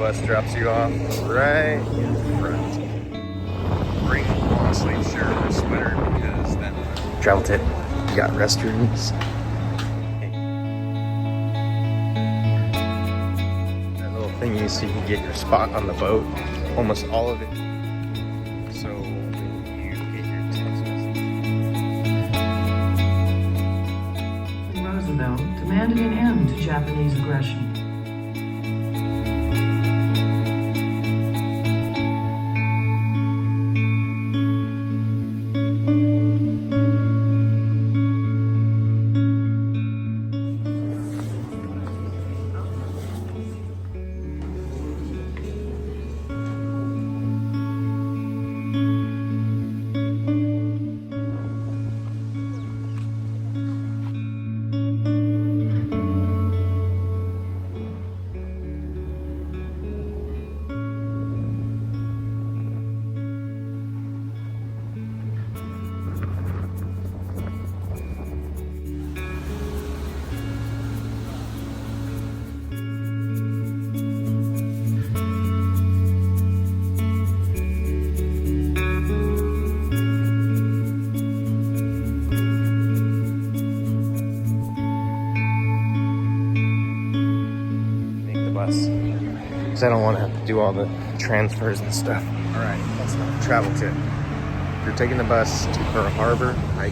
bus drops you off right in front. Bring long sleeve shirt or sweater because then travel tip. You got restrooms. That little thingy so you can get your spot on the boat. Almost all of it. So when you get your text message. Roosevelt demanded an end to Japanese aggression. Because I don't want to have to do all the transfers and stuff. Alright, that's not a travel tip. If you're taking the bus to Pearl Harbor, I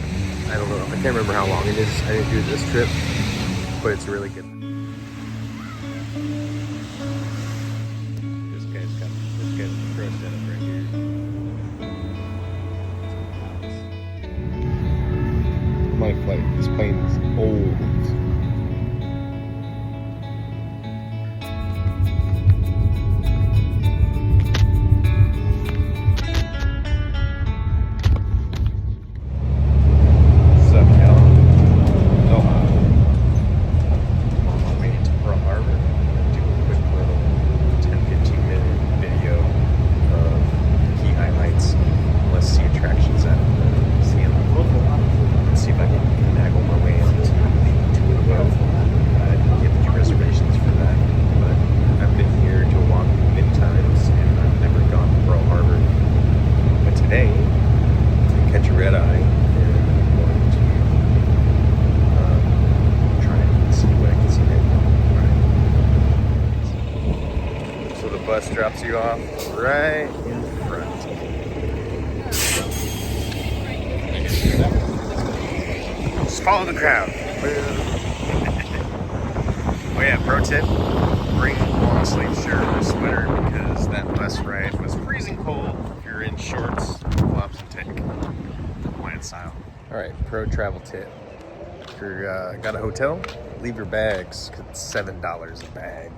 don't know, I can't remember how long it is. I didn't do this trip, but it's really good. This guy's the pro setup right here. My flight, this plane is old. Bus drops you off right in front. Just follow the crowd. Oh yeah, pro tip, bring long sleeve shirt or sweater because that bus ride was freezing cold. If you're in shorts, flops and tank, Hawaiian style. All right, pro travel tip. If you're got a hotel, leave your bags because it's $7 a bag.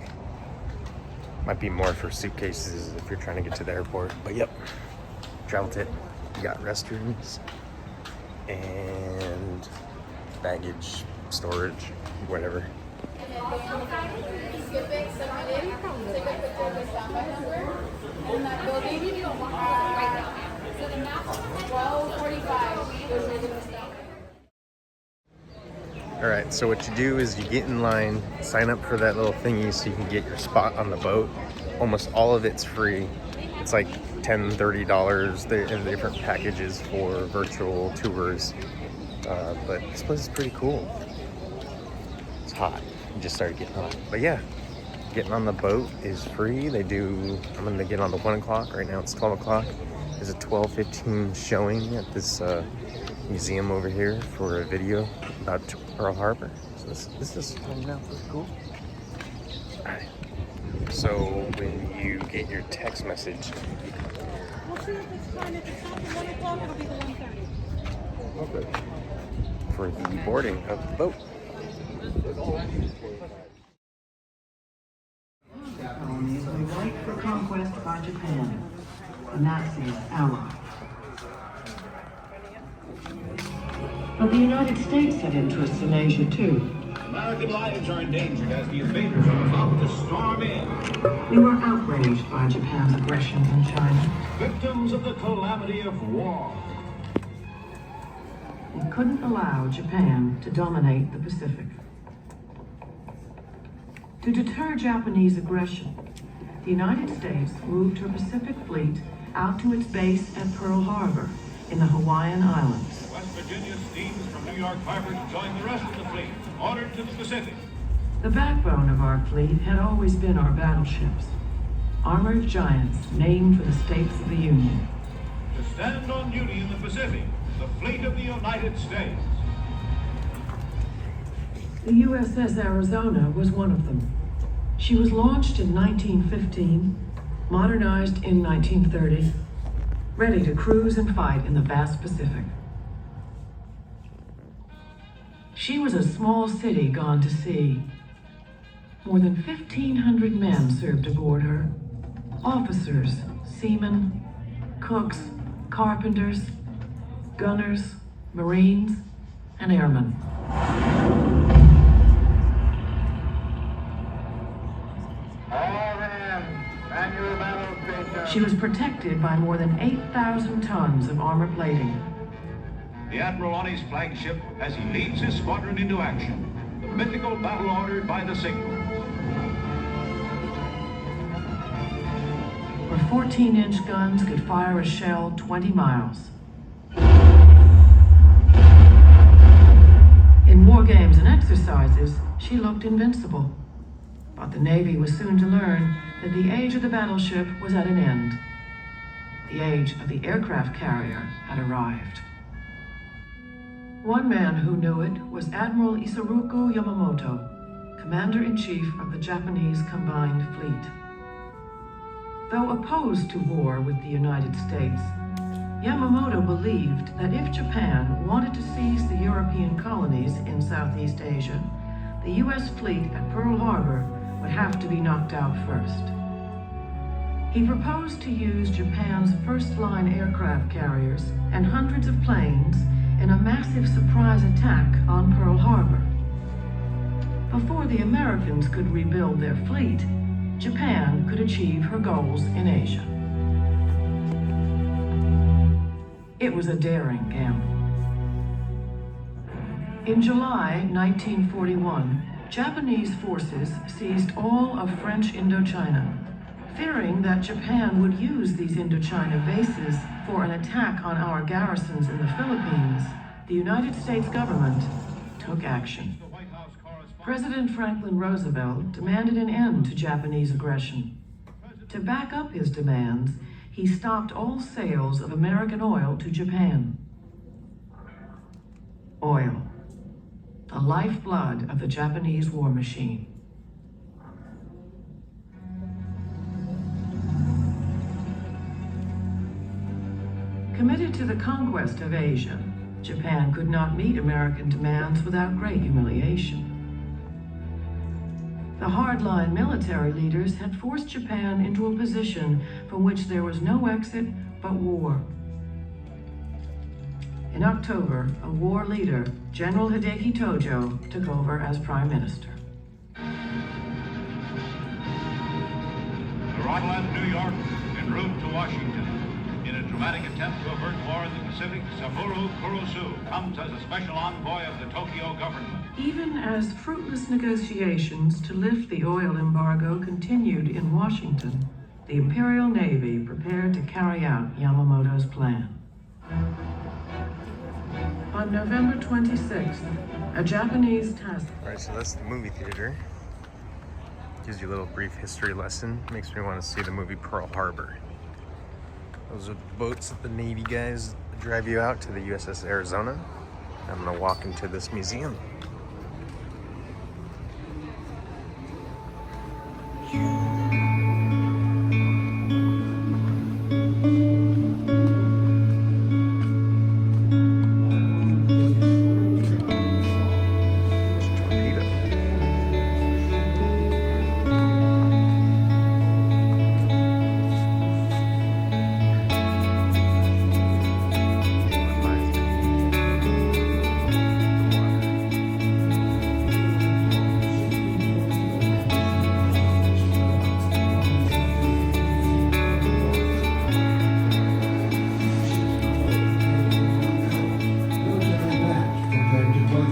Might be more for suitcases if you're trying to get to the airport, but yep, travel tip. You got restrooms and baggage storage, whatever. All right, so what you do is you get in line, sign up for that little thingy so you can get your spot on the boat. Almost all of it's free. It's like $10, $30. They have different packages for virtual tours. But this place is pretty cool. It's hot. It just started getting hot. But yeah, getting on the boat is free. I'm gonna get on the 1 o'clock. Right now it's 12 o'clock. There's a 12:15 showing at this museum over here for a video about Pearl Harbor. So this is turning out pretty cool. Alright. So when you get your text message, We'll see if it's fine. If it's not the 1 o'clock, it'll be the 1:30. okay, for the boarding of the boat. Colonies were ripe for conquest by Japan, the Nazis' ally. But the United States had interests in Asia too. American lives are endangered as the invaders are about to storm in. We were outraged by Japan's aggression in China. Victims of the calamity of war. We couldn't allow Japan to dominate the Pacific. To deter Japanese aggression, the United States moved her Pacific Fleet out to its base at Pearl Harbor in the Hawaiian Islands. West Virginia steams from New York Harbor to join the rest of the fleet, ordered to the Pacific. The backbone of our fleet had always been our battleships, armored giants named for the states of the Union. To stand on duty in the Pacific, the fleet of the United States. The USS Arizona was one of them. She was launched in 1915, modernized in 1930, ready to cruise and fight in the vast Pacific. She was a small city gone to sea. More than 1,500 men served aboard her. Officers, seamen, cooks, carpenters, gunners, Marines, and airmen. All hands, man your battle station. She was protected by more than 8,000 tons of armor plating. The Admiral on his flagship as he leads his squadron into action. The mythical battle ordered by the signal. Her 14-inch guns could fire a shell 20 miles. In war games and exercises, she looked invincible. But the Navy was soon to learn that the age of the battleship was at an end. The age of the aircraft carrier had arrived. One man who knew it was Admiral Isoroku Yamamoto, Commander-in-Chief of the Japanese Combined Fleet. Though opposed to war with the United States, Yamamoto believed that if Japan wanted to seize the European colonies in Southeast Asia, the U.S. fleet at Pearl Harbor would have to be knocked out first. He proposed to use Japan's first-line aircraft carriers and hundreds of planes in a massive surprise attack on Pearl Harbor. Before the Americans could rebuild their fleet, Japan could achieve her goals in Asia. It was a daring gamble. In July 1941, Japanese forces seized all of French Indochina. Fearing that Japan would use these Indochina bases for an attack on our garrisons in the Philippines, the United States government took action. President Franklin Roosevelt demanded an end to Japanese aggression. To back up his demands, he stopped all sales of American oil to Japan. Oil, the lifeblood of the Japanese war machine. Committed to the conquest of Asia, Japan could not meet American demands without great humiliation. The hardline military leaders had forced Japan into a position from which there was no exit but war. In October, a war leader, General Hideki Tojo, took over as Prime Minister. The Rockland, New York, en route to Washington. In a dramatic attempt to avert war in the Pacific, Saburo Kurosu comes as a special envoy of the Tokyo government. Even as fruitless negotiations to lift the oil embargo continued in Washington, the Imperial Navy prepared to carry out Yamamoto's plan. On November 26th, a Japanese task... Alright, so that's the movie theater. Gives you a little brief history lesson. Makes me want to see the movie Pearl Harbor. Those are the boats that the Navy guys drive you out to the USS Arizona. I'm gonna walk into this museum.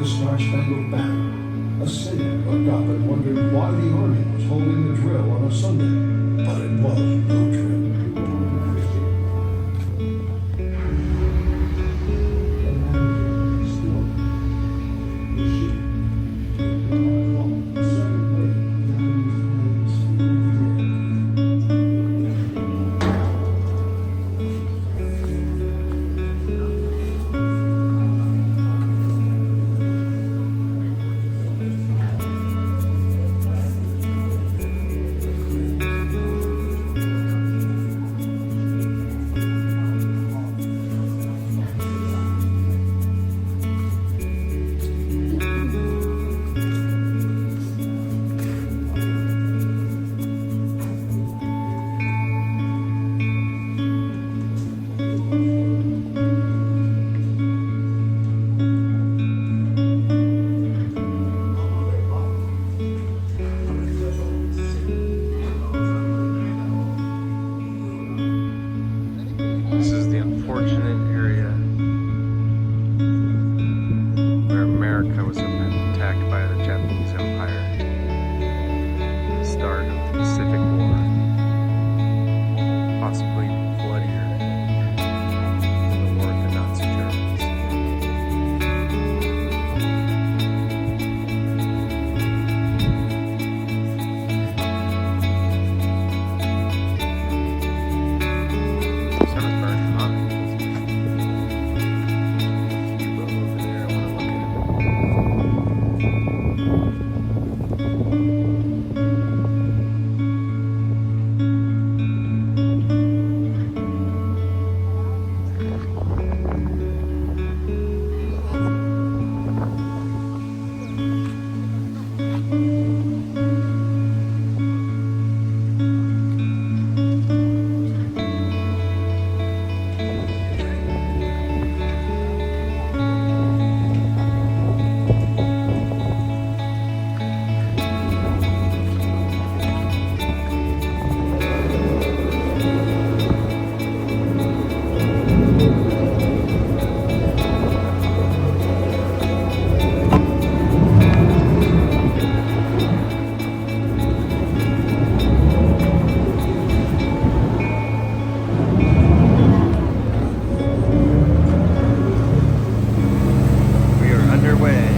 Star-Spangled Banner. A cynic looked up and wondered why the Army was holding the drill on a Sunday, but it This is the unfortunate area where America was attacked by the Japanese Empire. The start of the Pacific War. Possibly bloodier than the war with the Nazi Germans. Sun is burning hot. Cuba over there, I want to look we are underway.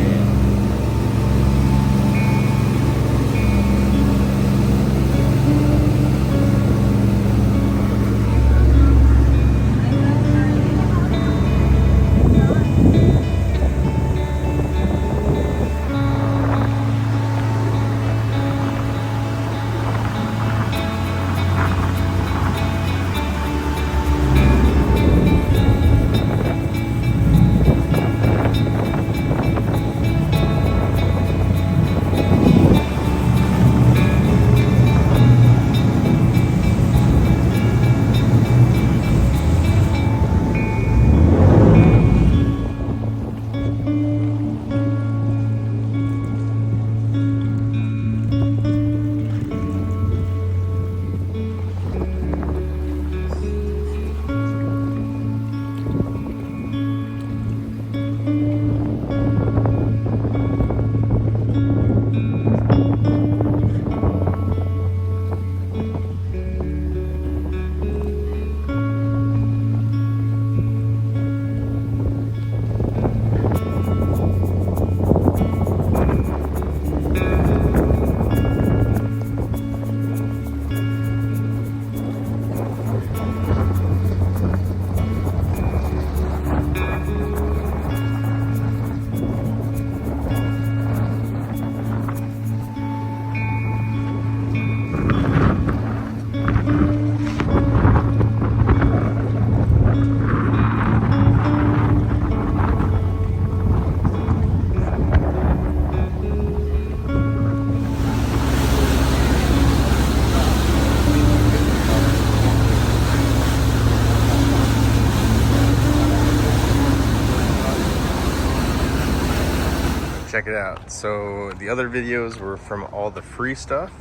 Check it out. So the other videos were from all the free stuff.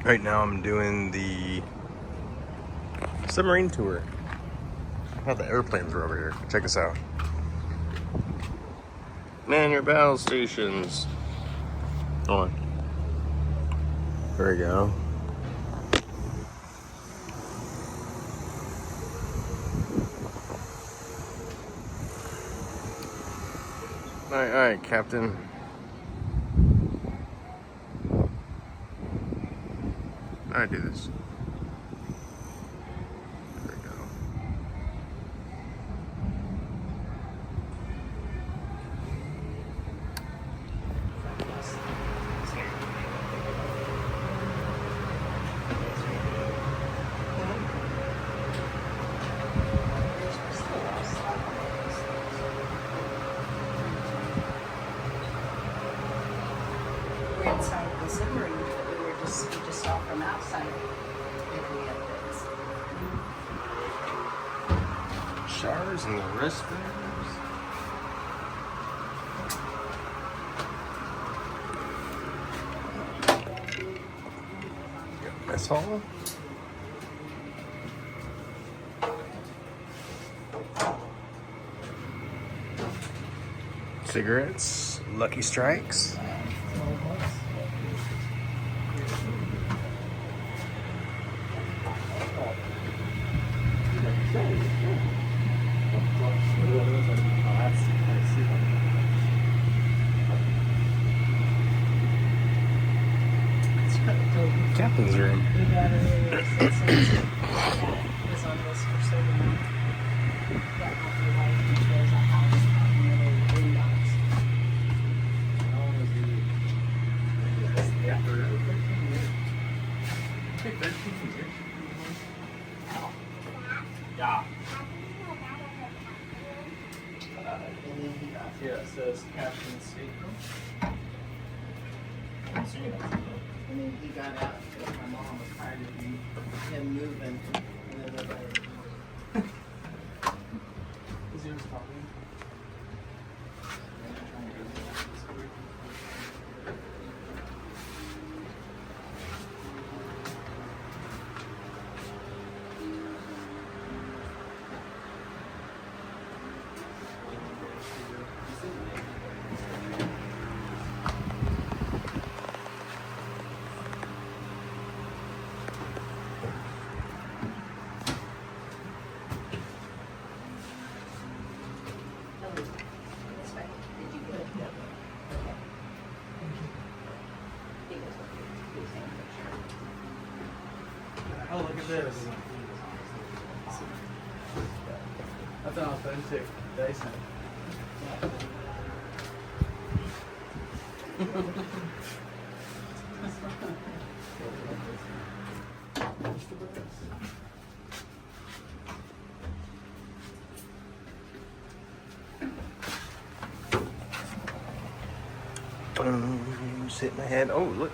Right now I'm doing the submarine tour. Oh, the airplanes are over here. Check this out. Man your battle stations. Hold on. There we go. All right, Captain. I do this. There we go. We're inside the submarine, but we just saw from outside. Maybe we have this. Showers and the restrooms. Mess hall. Cigarettes, Lucky Strikes. Captain's room. We got it was on this for so long. That might be why he chose a house near the windows. Yeah. Yeah, it says Captain's Stateroom. And then he got out because my mom was tired of him moving. And then nobody. Is yours talking? That's right. Did you get it? Yeah. Okay. He was looking at the same picture. Oh, look at this. That's an authentic Dyson. Boom. Sit my head. Oh, look.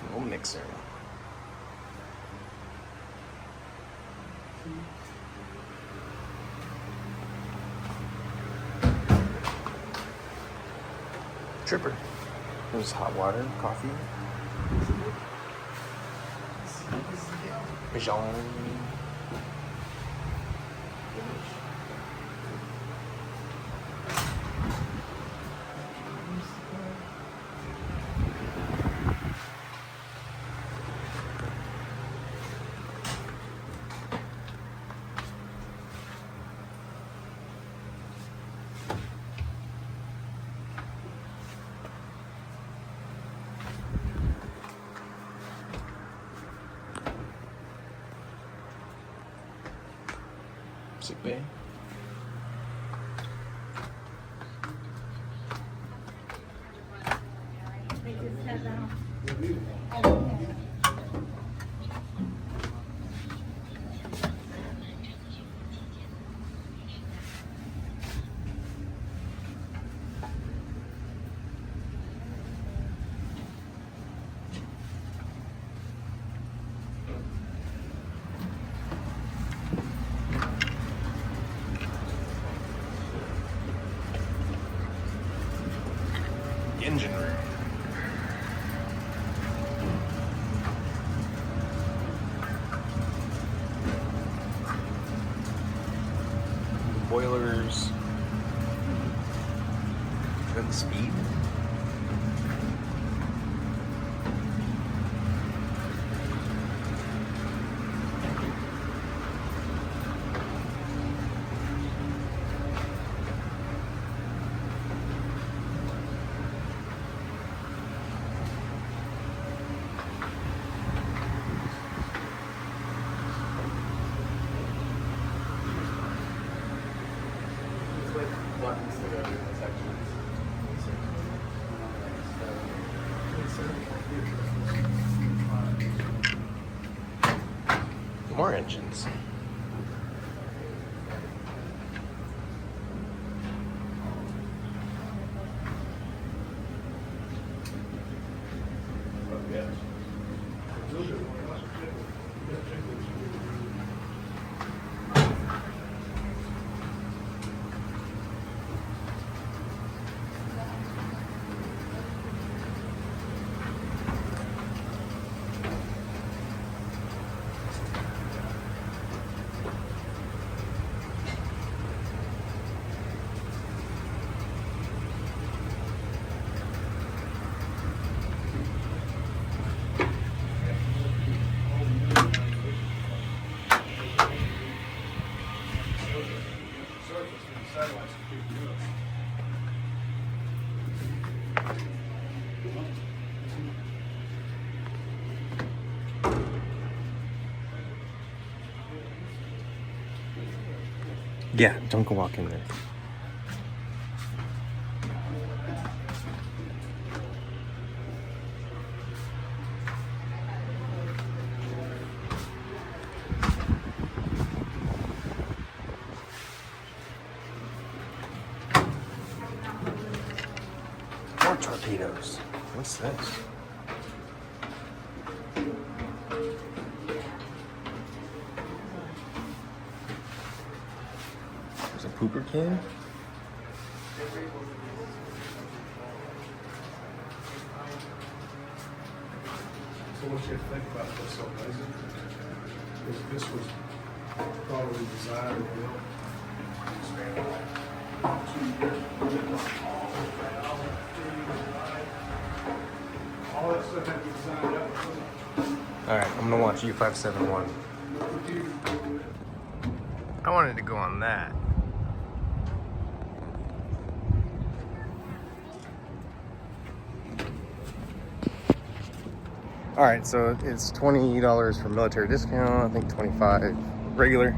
Little mixer. Tripper. There's hot water, coffee. Mahjong. Sick bay. Engine room. Boilers. Gun speed. buttons to go to the sections. More engines. Yeah, don't go walk in there. More torpedoes. What's this? There's a pooper can. So what you think about this, amazing? This was probably designed and built. All that stuff had to be designed up. All right, I'm gonna watch U571. I wanted to go on that. All right, so it's $20 for military discount. I think 25 regular.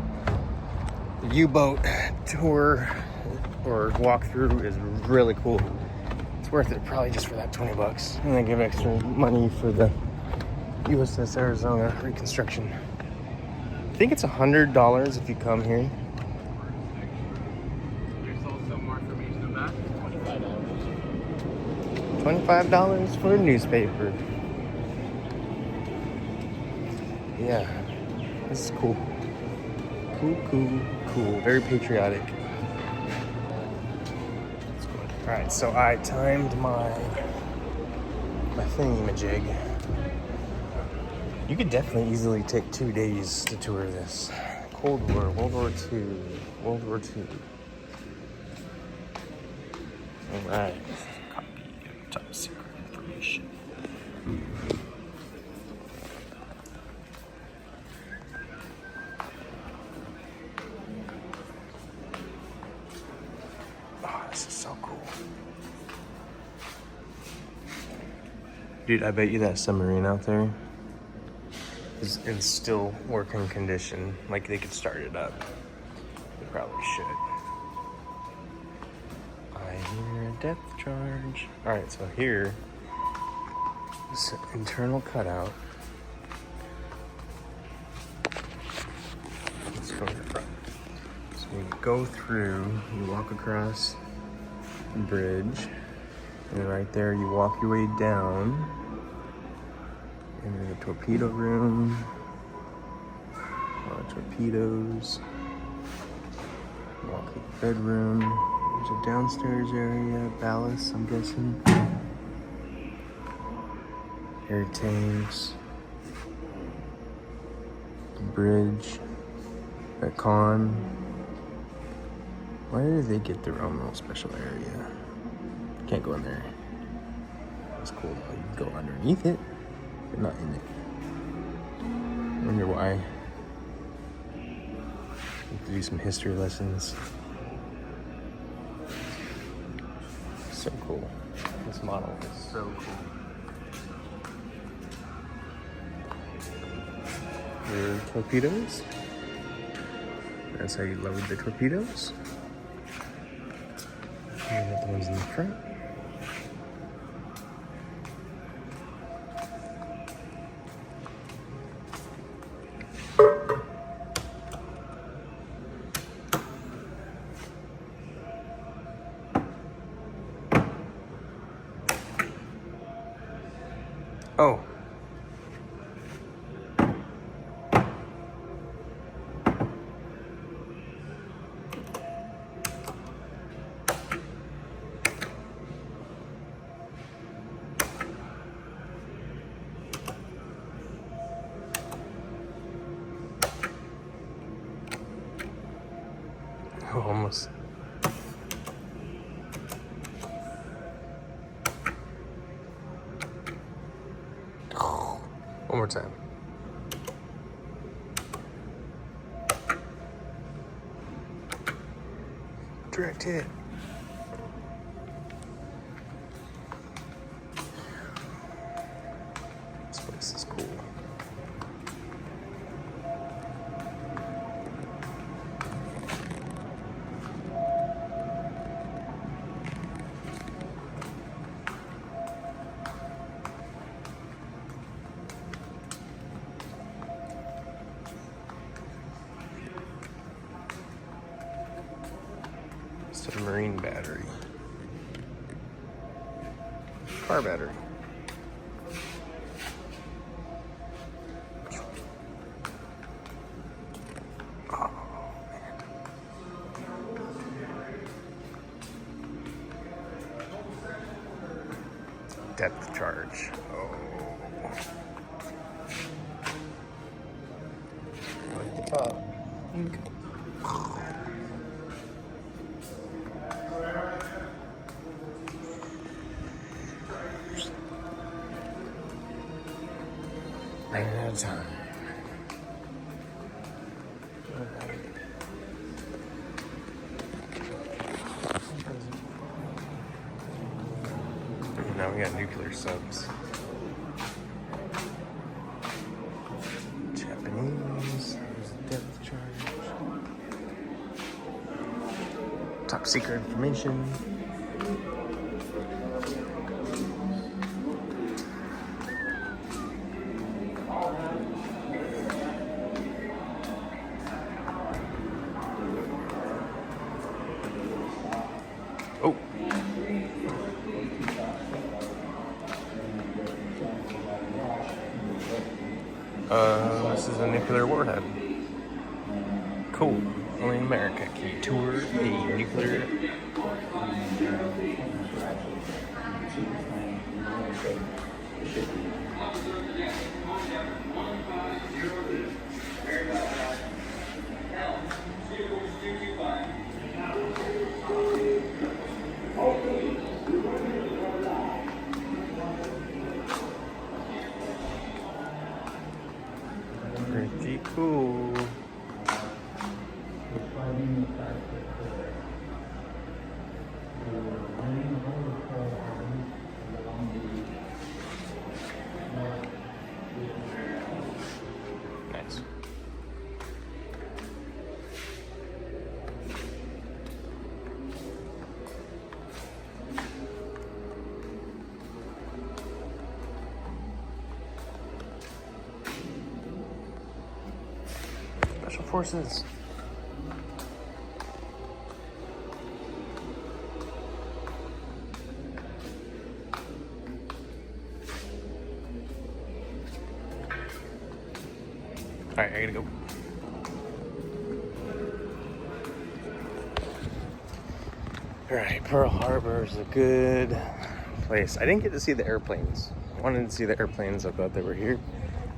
The U-boat tour or walkthrough is really cool. It's worth it probably just for that 20 bucks. And they give extra money for the USS Arizona reconstruction. I think it's $100 if you come here. There's also more information about it. $25 for a newspaper. Yeah, this is cool. Cool. Very patriotic. That's good. All right, so I timed my thingy-majig. You could definitely easily take 2 days to tour this. Cold War, World War II, World War II. All right, copy of top secret information. Oh, this is so cool. Dude, I bet you that submarine out there is in still working condition. Like they could start it up. They probably should. I hear a depth charge. All right, so here, this internal cutout. Let's go to the front. So you go through, you walk across the bridge, and right there you walk your way down. Into the torpedo room. A lot of torpedoes. Walk to the bedroom. There's a downstairs area, ballast, I'm guessing. Air tanks. The bridge. That con. Why did they get their own little special area? Can't go in there. That's cool though. You can go underneath it, but not in it. I wonder why. Have to do some history lessons. So cool. This model is so cool. Your torpedoes. That's how you load the torpedoes. We got the ones in the front. Oh. Oh, almost. One more time. Direct hit. This place is cool. Submarine battery. Car battery. Oh, man. Depth charge. Oh. Like the top. Ran out of time. Now we got nuclear subs. Japanese. There's depth charge. Top secret information. Oh. This is a nuclear warhead. Cool. Only in America can you tour the nuclear. Pretty cool. Nice. Special Forces. Alright, I gotta go. Alright, Pearl Harbor is a good place. I didn't get to see the airplanes. I wanted to see the airplanes. I thought they were here.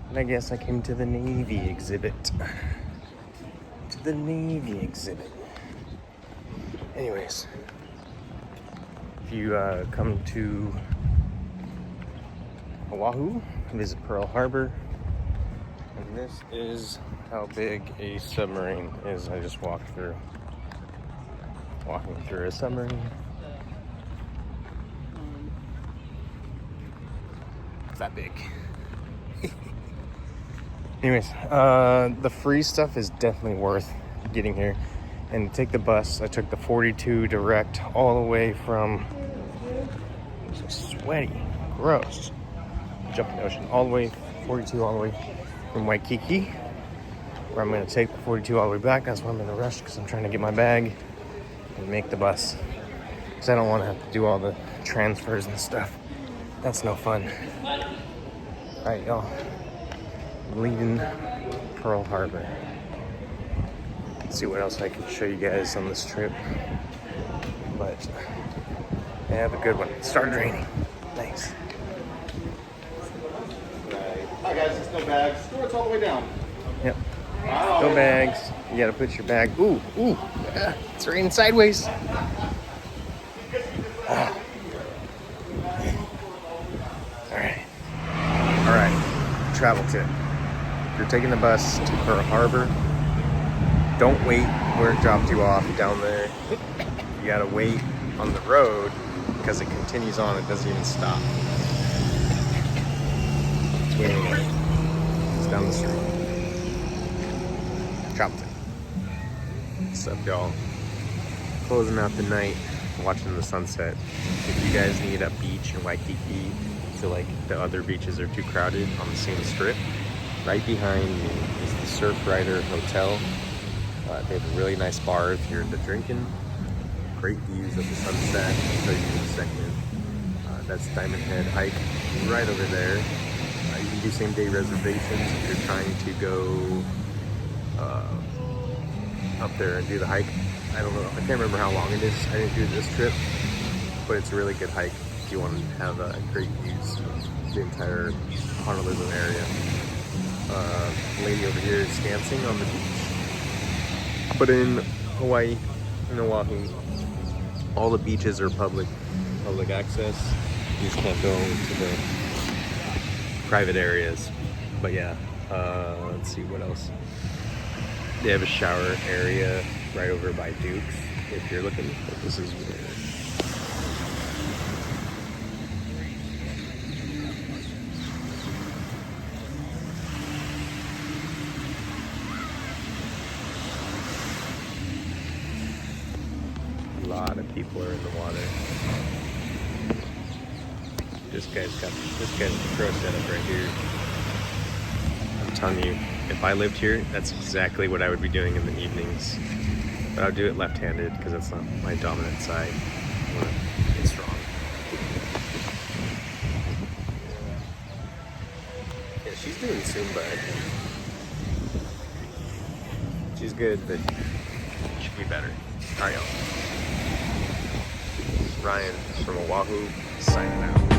And I guess I came to the Navy exhibit. To the Navy exhibit. Anyways, if you come to Oahu, visit Pearl Harbor. And this is how big a submarine is. I just walked through. Walking through a submarine. It's that big. Anyways, the free stuff is definitely worth getting here. And to take the bus, I took the 42 direct all the way from, so sweaty, gross. Jump in the ocean all the way, 42 all the way from Waikiki, where I'm gonna take the 42 all the way back. That's why I'm in a rush, because I'm trying to get my bag and make the bus. Because I don't want to have to do all the transfers and stuff. That's no fun. All right, y'all. Leaving Pearl Harbor. Let's see what else I can show you guys on this trip. But have a good one. It started raining. Thanks. Hi guys, it's no bags. Door's all the way down. Yep. No bags. You gotta put your bag. Ooh. It's raining sideways. All right. Travel tip. If you're taking the bus to Pearl Harbor, don't wait where it dropped you off down there. You gotta wait on the road because it continues on. It doesn't even stop. It's waiting on it. It's down the street. Travel tip. What's up, y'all? Closing out the night, watching the sunset. If you guys need a beach in Waikiki, feel like the other beaches are too crowded on the same strip, right behind me is the Surfrider Hotel. They have a really nice bar if you're into drinking. Great views of the sunset. I'll show you in a second. That's Diamond Head Hike right over there. You can do same day reservations if you're trying to go up there and do the hike. I don't know, I can't remember how long it is. I didn't do this trip, but it's a really good hike if you want to have great views of the entire Honolulu area. Lady over here is dancing on the beach. But in Hawaii, in Oahu, all the beaches are public access. You just can't go to the private areas. But yeah, let's see what else. They have a shower area right over by Duke's if you're looking. This is weird. A lot of people are in the water. This guy's a pro setup right here. I'm telling you, if I lived here, that's exactly what I would be doing in the evenings. But I'll do it left-handed because that's not my dominant side. I want to get strong. Yeah, she's doing Zumba, I think. She's good, but she should be better. All right, y'all. Ryan from Oahu, signing out.